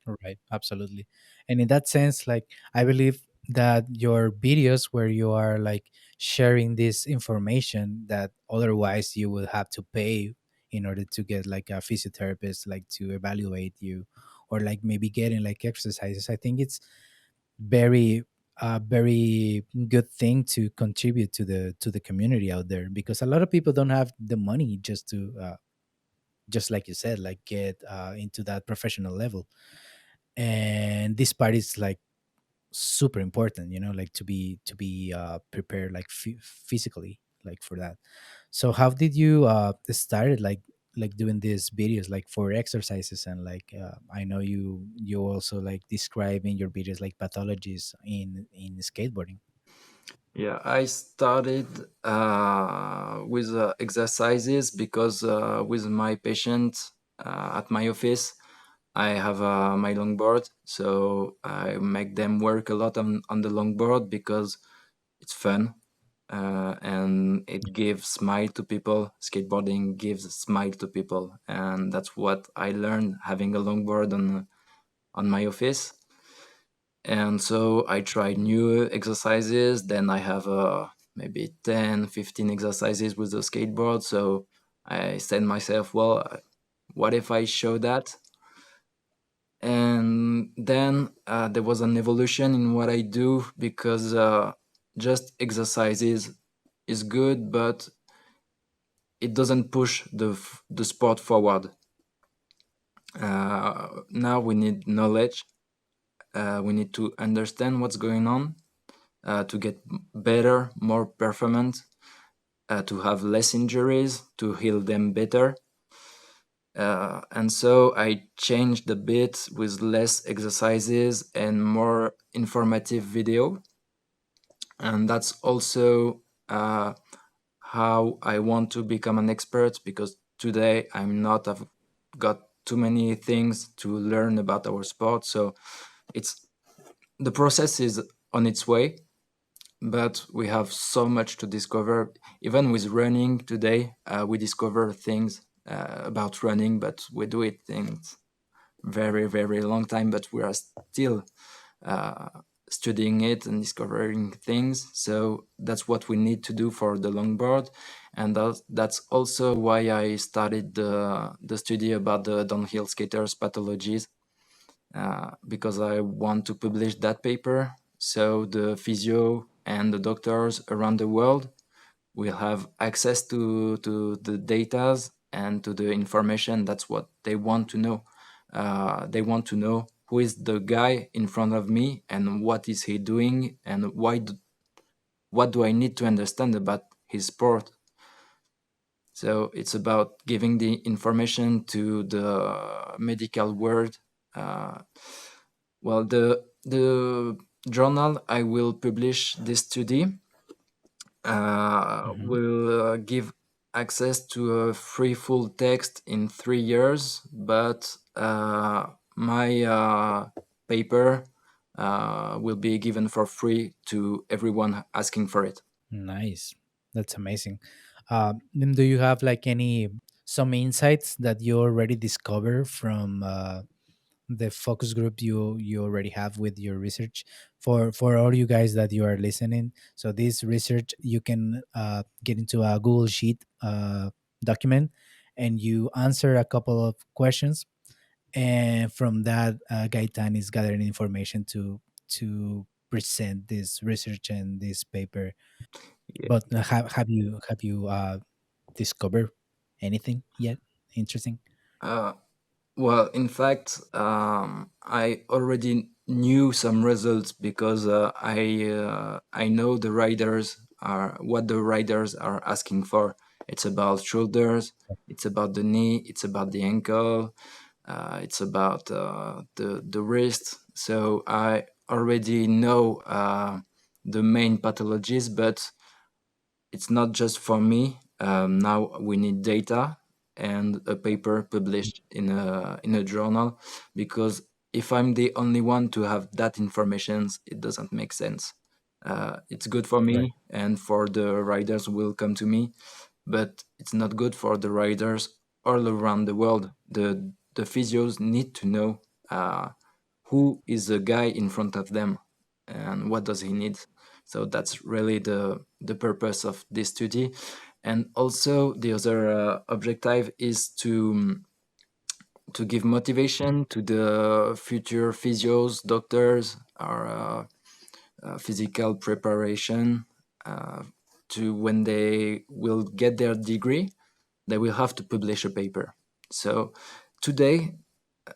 Right, absolutely. And in that sense, like I believe that your videos where you are like sharing this information that otherwise you would have to pay in order to get like a physiotherapist like to evaluate you, or like maybe getting like exercises. I think it's very very good thing to contribute to the community out there, because a lot of people don't have the money just to just like you said, like get into that professional level. And this part is like super important, like to be prepared like physically like for that. So how did you started like doing these videos like for exercises, and like I know you also like describe in your videos like pathologies in skateboarding. Yeah, I started with exercises because with my patient at my office, I have my longboard, so I make them work a lot on the longboard because it's fun and it gives smile to people. Skateboarding gives a smile to people, and that's what I learned having a longboard on my office. And so I tried new exercises. Then I have maybe 10, 15 exercises with the skateboard. So I said myself, well, what if I show that? And then there was an evolution in what I do because just exercises is good, but it doesn't push the sport forward. Now we need knowledge. We need to understand what's going on to get better, more performant, to have less injuries, to heal them better. And so I changed a bit with less exercises and more informative video. And that's also how I want to become an expert, because today I'm not, I've got too many things to learn about our sport. So it's the process is on its way, but we have so much to discover. Even with running today, we discover things about running, but we do it things very, very long time, but we are still uh, studying it and discovering things. So that's what we need to do for the longboard. And that's also why I started the study about the downhill skaters pathologies, because I want to publish that paper. So the physio and the doctors around the world will have access to the data and to the information. That's what they want to know. They want to know who is the guy in front of me and what is he doing and what do I need to understand about his sport. So it's about giving the information to the medical world. Uh, well, the journal I will publish this study Hmm. will give access to a free full text in 3 years, but my paper will be given for free to everyone asking for it. Nice. That's amazing. Then do you have like any some insights that you already discover from the focus group you already have with your research, for all you guys that you are listening? So this research you can get into a Google Sheet document, and you answer a couple of questions, and from that Gaetan is gathering information to present this research and this paper. Yeah. But have you discovered anything yet interesting? Uh, well, in fact, I already knew some results because I know the riders are what the riders are asking for. It's about shoulders, it's about the knee, it's about the ankle, it's about the wrist. So I already know the main pathologies, but it's not just for me. Now we need data and a paper published in a journal, because if I'm the only one to have that information, it doesn't make sense. It's good for Right. me and for the riders who will come to me, but it's not good for the riders all around the world. The physios need to know. who is the guy in front of them and what does he need. So that's really the purpose of this study. And also the other objective is to give motivation to the future physios, doctors, or physical preparation, to when they will get their degree, they will have to publish a paper. So today,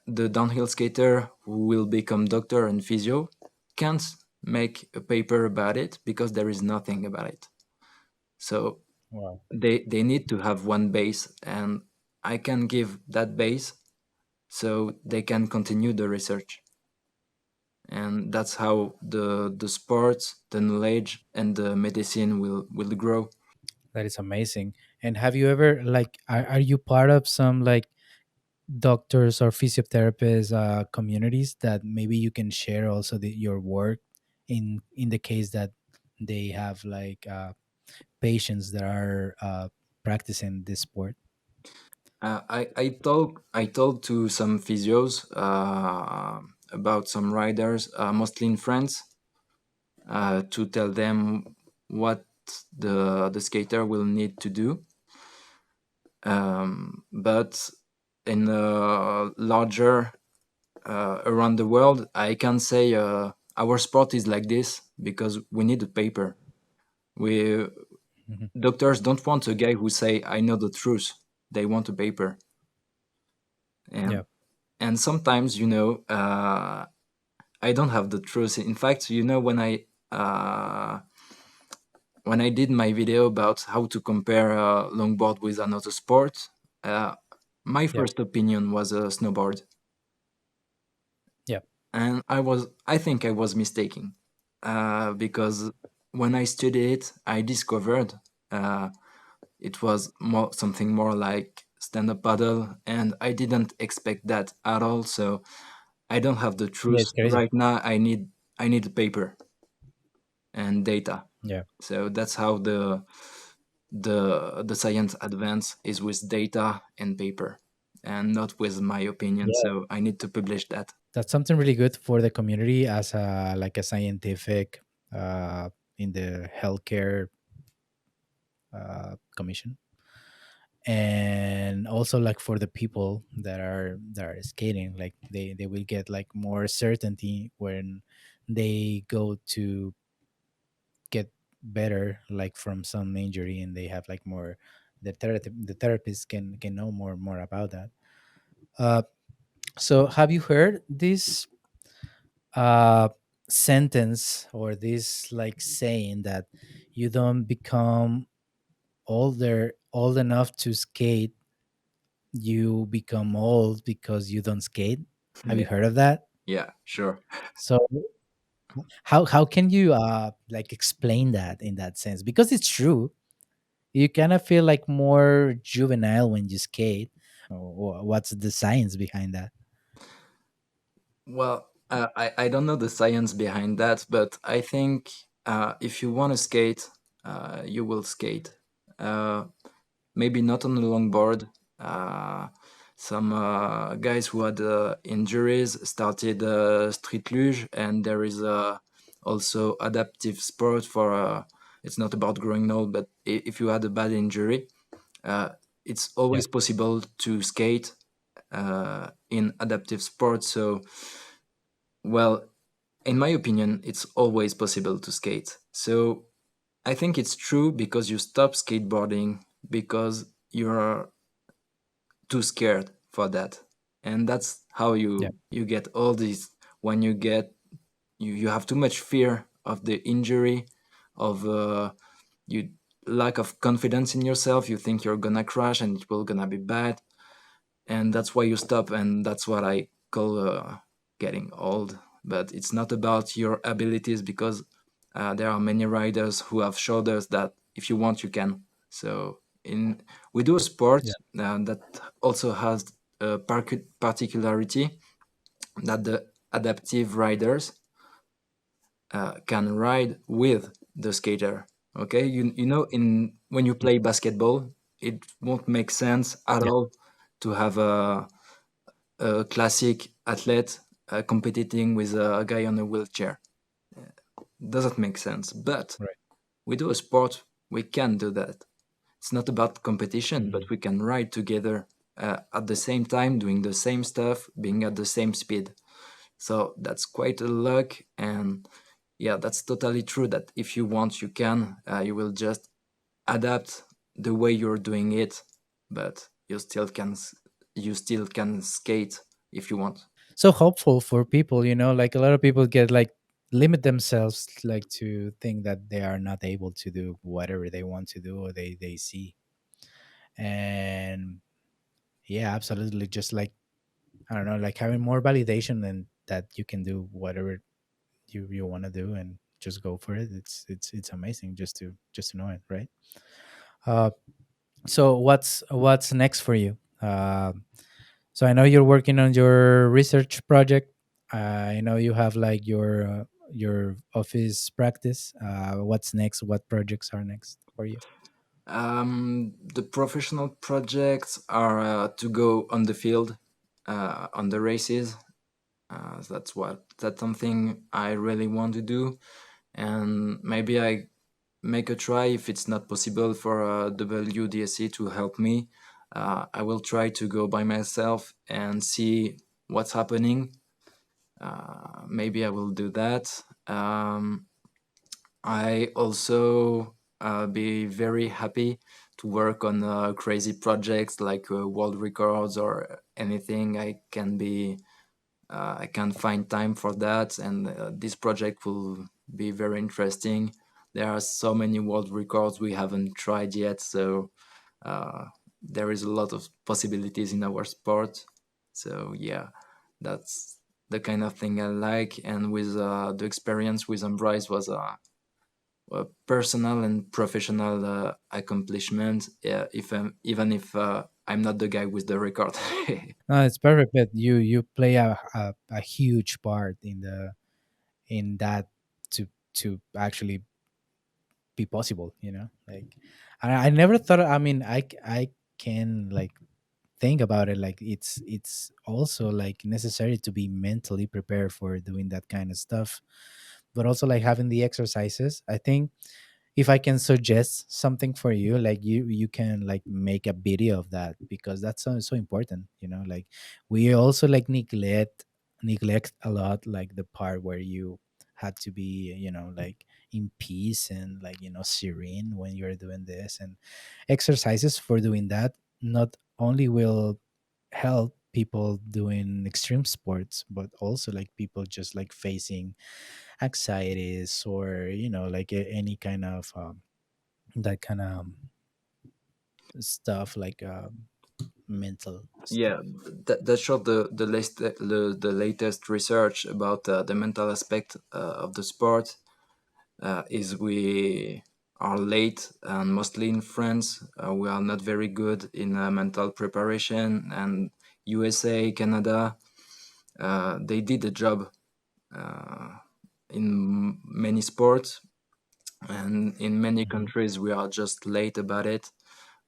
the downhill skater who will become doctor and physio can't make a paper about it because there is nothing about it. So Wow. they need to have one base, and I can give that base so they can continue the research. And that's how the sports, the knowledge, and the medicine will grow. That is amazing. And have you ever like are you part of some like doctors or physiotherapists communities that maybe you can share also your work in the case that they have like patients that are practicing this sport? I told to some physios about some riders, mostly in France, to tell them what the skater will need to do. But in a larger around the world, I can say our sport is like this because we need a paper. We Mhm. doctors don't want a guy who say I know the truth. They want a paper. Yeah. And sometimes, I don't have the truth. In fact, when I did my video about how to compare longboard with another sport, uh, my Yeah. first opinion was a snowboard, Yeah. and I think I was mistaken, because when I studied it, I discovered uh, it was something more like stand-up paddle, and I didn't expect that at all. So I don't have the Yeah, truth it's crazy. right now. I need paper and data. Yeah. So that's how the science advance is with data and paper, and not with my opinion. Yeah. So I need to publish that. That's something really good for the community as a like a scientific uh in the healthcare commission, and also like for the people that are skating, like they will get like more certainty when they go to get better like from some injury, and they have like more the therapist can know more about that. uh so have you heard this uh sentence or this like saying that you don't become old enough to skate, you become old because you don't skate? Have you Yeah, heard of that? yeah, sure. So how can you like explain that in that sense, because it's true. You kind of feel like more juvenile when you skate. What's the science behind that? Well, I don't know the science behind that, but I think if you want to skate, you will skate. Uh, Maybe not on a longboard. Uh, some guys who had injuries started street luge, and there is also adaptive sport for. It's not about growing old, but if you had a bad injury, uh, it's Yeah. always possible to skate in adaptive sports. So, well, in my opinion, it's always possible to skate. So I think it's true because you stop skateboarding because you're too scared for that. And that's how Yeah. you get all these, when you have too much fear of the injury, of you lack of confidence in yourself. You think you're gonna crash and it will gonna be bad, and that's why you stop. And that's what I call getting old. But it's not about your abilities, because there are many riders who have showed us that if you want, you can. So in we do a sport Yeah. that also has a particularity, that the adaptive riders can ride with the skater. Okay, in when you play basketball, it won't make sense at Yeah. all to have a classic athlete competing with a guy on a wheelchair. Doesn't make sense. But Right. we do a sport, we can do that. It's not about competition, Mhm. but we can ride together at the same time, doing the same stuff, being at the same speed. So that's quite a luck. And yeah, that's totally true that if you want, you can. You will just adapt the way you're doing it, but you still can skate if you want. So hopeful for people, like a lot of people get like limit themselves like to think that they are not able to do whatever they want to do or they see. And yeah, absolutely. Just like, I don't know, like having more validation than that you can do whatever you want to do and just go for it. It's amazing just to know it, right? Uh, so what's next for you? So I know you're working on your research project. I know you have like your office practice. What's next? What projects are next for you? The professional projects are to go on the field, on the races. That's something I really want to do, and maybe I make a try if it's not possible for WDSC to help me. I will try to go by myself and see what's happening. Maybe I will do that. I also be very happy to work on crazy projects like world records or anything. I can find time for that, and this project will be very interesting. There are so many world records we haven't tried yet, so uh, there is a lot of possibilities in our sport. So yeah, that's the kind of thing I like. And with the experience with Embrace was a personal and professional accomplishment. If even if I'm not the guy with the record. No, it's perfect. But you play a huge part in that to actually be possible. Like I never thought. I mean, I can like think about it like it's also like necessary to be mentally prepared for doing that kind of stuff, but also like having the exercises. I think if I can suggest something for you, like you can like make a video of that, because that's so important. Like we also like neglect a lot like the part where you had to be, like in peace and like, serene when you're doing this. And exercises for doing that not only will help people doing extreme sports, but also like people just like facing anxieties or, like any kind of that kind of stuff, like mental Yeah, stuff. that showed the latest research about the mental aspect of the sport is we are late, and mostly in France we are not very good in mental preparation. And USA, Canada, they did a job uh, in many sports, and in many Mhm. countries we are just late about it.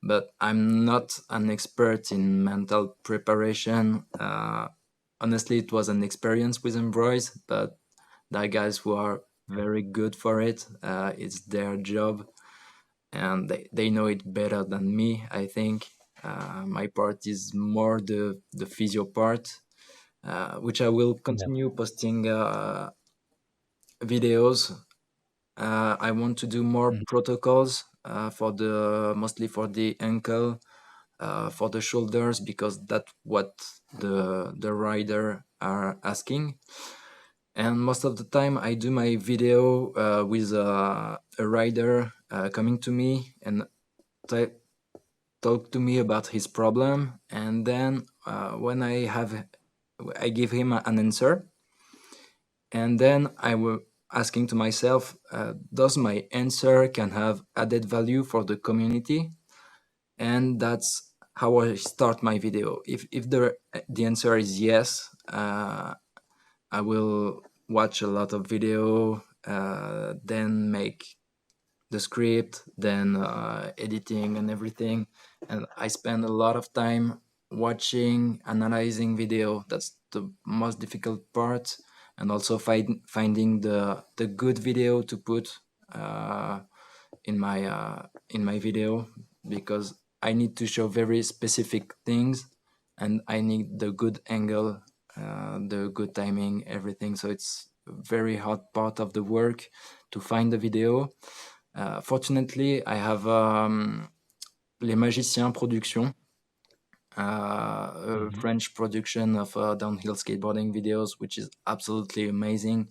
But I'm not an expert in mental preparation. Honestly, it was an experience with Embroise, but there are guys who are very good for it. It's their job, and they know it better than me, I think. My part is more the physio part, which I will Yeah. continue posting videos. I want to do more Mhm. protocols for the mostly for the ankle, for the shoulders, because that's what the rider are asking. And most of the time, I do my video with a rider coming to me and t- talk to me about his problem, and then when I give him an answer, and then I will asking to myself, does my answer can have added value for the community? And that's how I start my video. If the answer is yes, I will watch a lot of video, then make the script, then editing and everything. And I spend a lot of time watching, analyzing video. That's the most difficult part, and also finding the good video to put uh, in my video, because I need to show very specific things, and I need the good angle, the good timing, everything. So it's a very hard part of the work to find the video. Fortunately, I have Les Magiciens Production, a Mhm. French production of downhill skateboarding videos, which is absolutely amazing.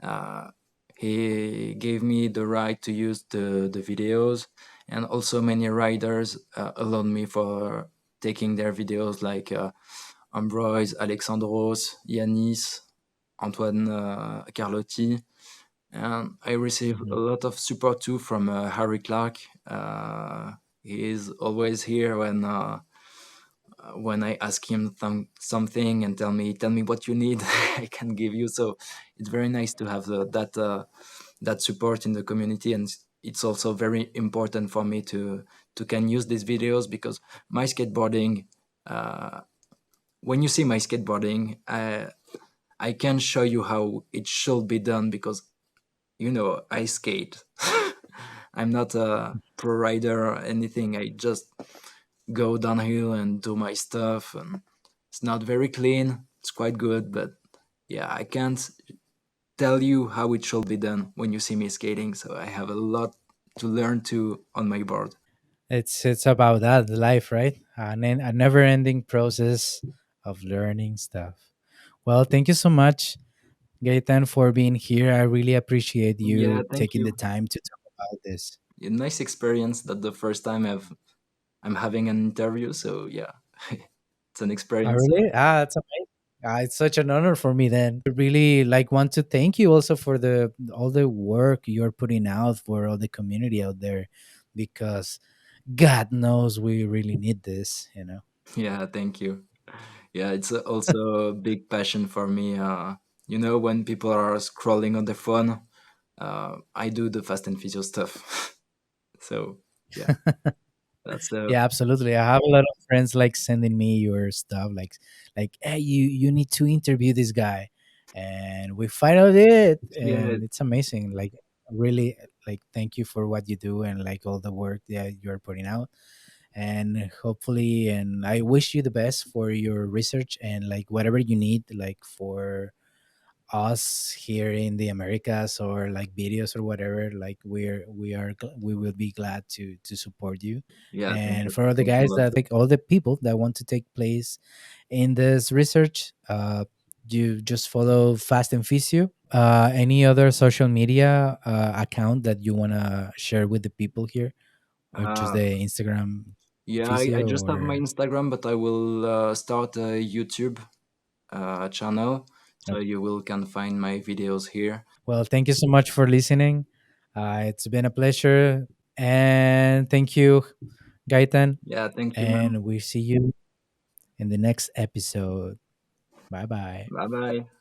Uh, he gave me the right to use the videos, and also many riders allowed me for taking their videos, like Ambroise, Alexandros, Yanis, Antoine Carlotti. And I received a Mhm. lot of support too from Harry Clark. He is always here when I ask him something and tell me what you need, I can give you. So it's very nice to have that support in the community, and it's also very important for me to can use these videos, because my skateboarding. When you see my skateboarding, I can show you how it should be done, because I skate. I'm not a pro rider or anything. I just go downhill and do my stuff, and it's not very clean. It's quite good, but yeah, I can't tell you how it should be done when you see me skating. So I have a lot to learn too on my board. It's about that life, right? A never-ending process of learning stuff. Well, thank you so much, Gaëtan, for being here. I really appreciate Yeah, you thank taking you. the time to talk about this. A nice experience. That the first time I'm having an interview. So yeah, it's an Oh, experience. really? That's amazing. It's such an honor for me. Then, I really like want to thank you also for the all the work you're putting out for all the community out there, because God knows we really need this. You know. Yeah, thank you. Yeah, it's also a big passion for me. When people are scrolling on their phone, I do the fast and physio stuff. So yeah, that's Yeah, absolutely. I have a lot of friends like sending me your stuff, like, hey, you need to interview this guy, and we finally did, yeah, and it's amazing. Like, really, like, thank you for what you do and like all the work that you're putting out, and hopefully, and I wish you the best for your research and like whatever you need, like for us here in the Americas or like videos or whatever, like we will be glad to support you. yeah. And for all the Thanks a guys lot. that like all the people that want to take place in this research, you just follow Fast and Physio. Any other social media account that you want to share with the people here, or just Uh, the Instagram yeah, I Physio? just have my Or Instagram, but I will start a YouTube channel, so okay. you will can find my videos here. Well, thank you so much for listening. It's been a pleasure, and thank you, Gaëtan, Yeah, thank you, man. and we see you in the next episode. Bye bye. Bye bye.